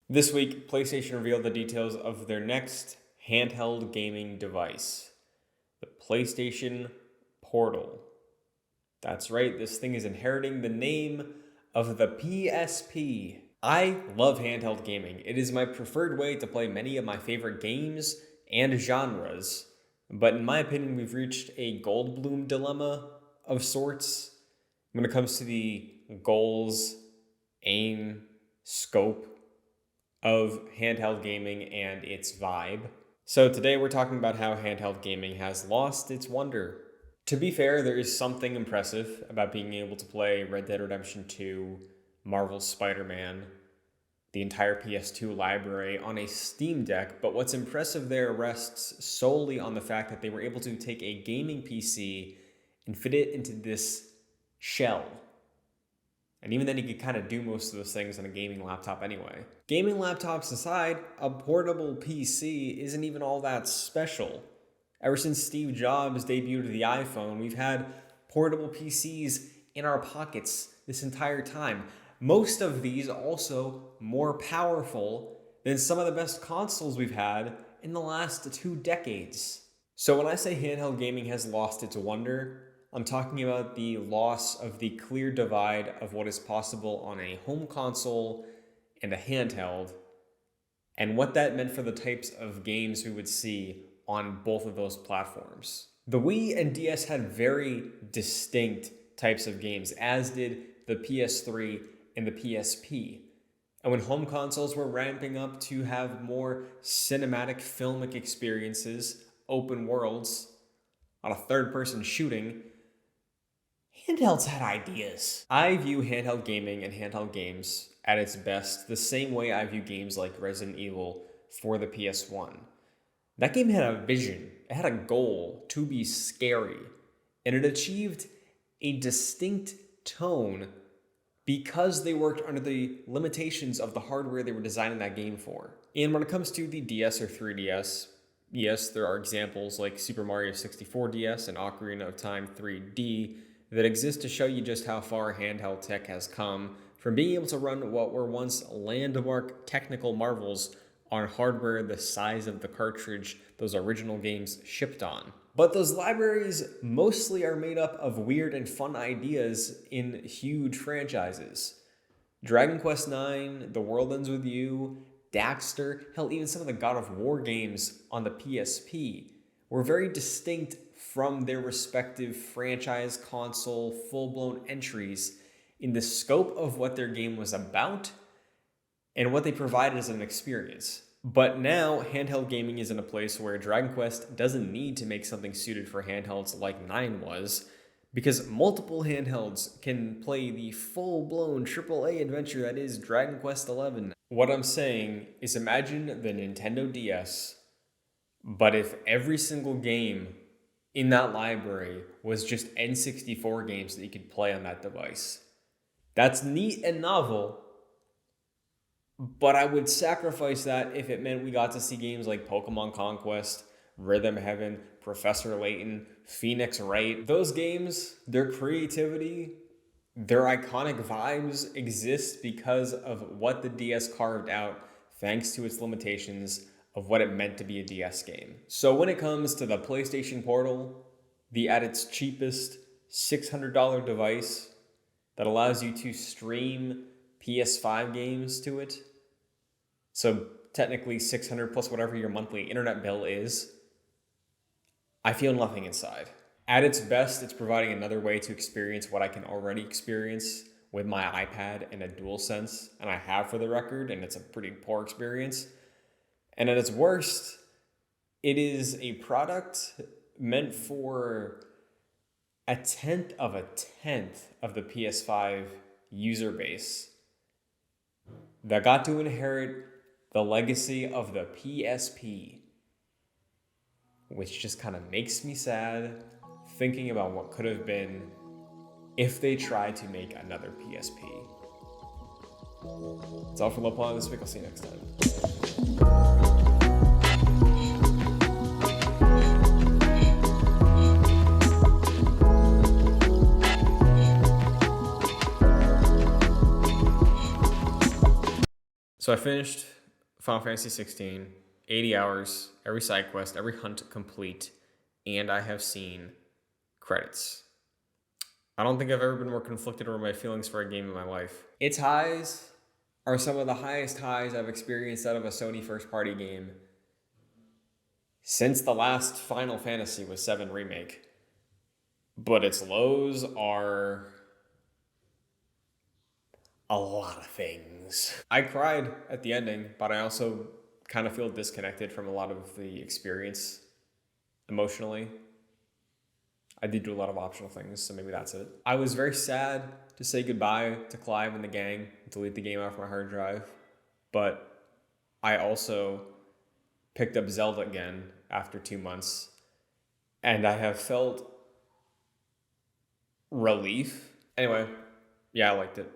This week, PlayStation revealed the details of their next handheld gaming device, the PlayStation Portal. That's right, this thing is inheriting the name of the PSP. I love handheld gaming. It is my preferred way to play many of my favorite games and genres. But in my opinion, we've reached a Goldblum dilemma of sorts when it comes to the goals, aim, scope of handheld gaming and its vibe. So today we're talking about how handheld gaming has lost its wonder. To be fair, there is something impressive about being able to play Red Dead Redemption 2, Marvel's Spider-Man, the entire PS2 library on a Steam Deck, but what's impressive there rests solely on the fact that they were able to take a gaming PC and fit it into this shell. And even then, you could kind of do most of those things on a gaming laptop anyway. Gaming laptops aside, a portable PC isn't even all that special. Ever since Steve Jobs debuted the iPhone, we've had portable PCs in our pockets this entire time. Most of these also more powerful than some of the best consoles we've had in the last 2 decades. So when I say handheld gaming has lost its wonder, I'm talking about the loss of the clear divide of what is possible on a home console and a handheld, and what that meant for the types of games we would see on both of those platforms. The Wii and DS had very distinct types of games, as did the PS3 and the PSP. And when home consoles were ramping up to have more cinematic filmic experiences, open worlds, on a third-person shooting, handhelds had ideas. I view handheld gaming and handheld games at its best the same way I view games like Resident Evil for the PS1. That game had a vision, it had a goal to be scary, and it achieved a distinct tone because they worked under the limitations of the hardware they were designing that game for. And when it comes to the DS or 3DS, yes, there are examples like Super Mario 64 DS and Ocarina of Time 3D that exist to show you just how far handheld tech has come from being able to run what were once landmark technical marvels on hardware the size of the cartridge those original games shipped on. But those libraries mostly are made up of weird and fun ideas in huge franchises. Dragon Quest IX, The World Ends With You, Daxter, hell, even some of the God of War games on the PSP were very distinct from their respective franchise console full-blown entries in the scope of what their game was about and what they provided as an experience. But now, handheld gaming is in a place where Dragon Quest doesn't need to make something suited for handhelds like 9 was, because multiple handhelds can play the full-blown AAA adventure that is Dragon Quest XI. What I'm saying is imagine the Nintendo DS, but if every single game in that library was just N64 games that you could play on that device. That's neat and novel, but I would sacrifice that if it meant we got to see games like Pokemon Conquest, Rhythm Heaven, Professor Layton, Phoenix Wright. Those games, their creativity, their iconic vibes exist because of what the DS carved out thanks to its limitations of what it meant to be a DS game. So when it comes to the PlayStation Portal, the at its cheapest $600 device that allows you to stream PS5 games to it, so technically $600 plus whatever your monthly internet bill is, I feel nothing inside. At its best, it's providing another way to experience what I can already experience with my iPad and a DualSense, and I have for the record, and it's a pretty poor experience. And at its worst, it is a product meant for a tenth of the PS5 user base that got to inherit the legacy of the PSP, which just kind of makes me sad thinking about what could have been if they tried to make another PSP. That's all from Low Plot this week. I'll see you next time. So I finished Final Fantasy 16, 80 hours, every side quest, every hunt complete, and I have seen credits. I don't think I've ever been more conflicted over my feelings for a game in my life. Its highs are some of the highest highs I've experienced out of a Sony first-party game since the last Final Fantasy was 7 Remake. But its lows are a lot of things. I cried at the ending, but I also kind of feel disconnected from a lot of the experience emotionally. I did do a lot of optional things, so maybe that's it. I was very sad to say goodbye to Clive and the gang, delete the game off my hard drive, but I also picked up Zelda again after 2 months, and I have felt relief. Anyway, yeah, I liked it.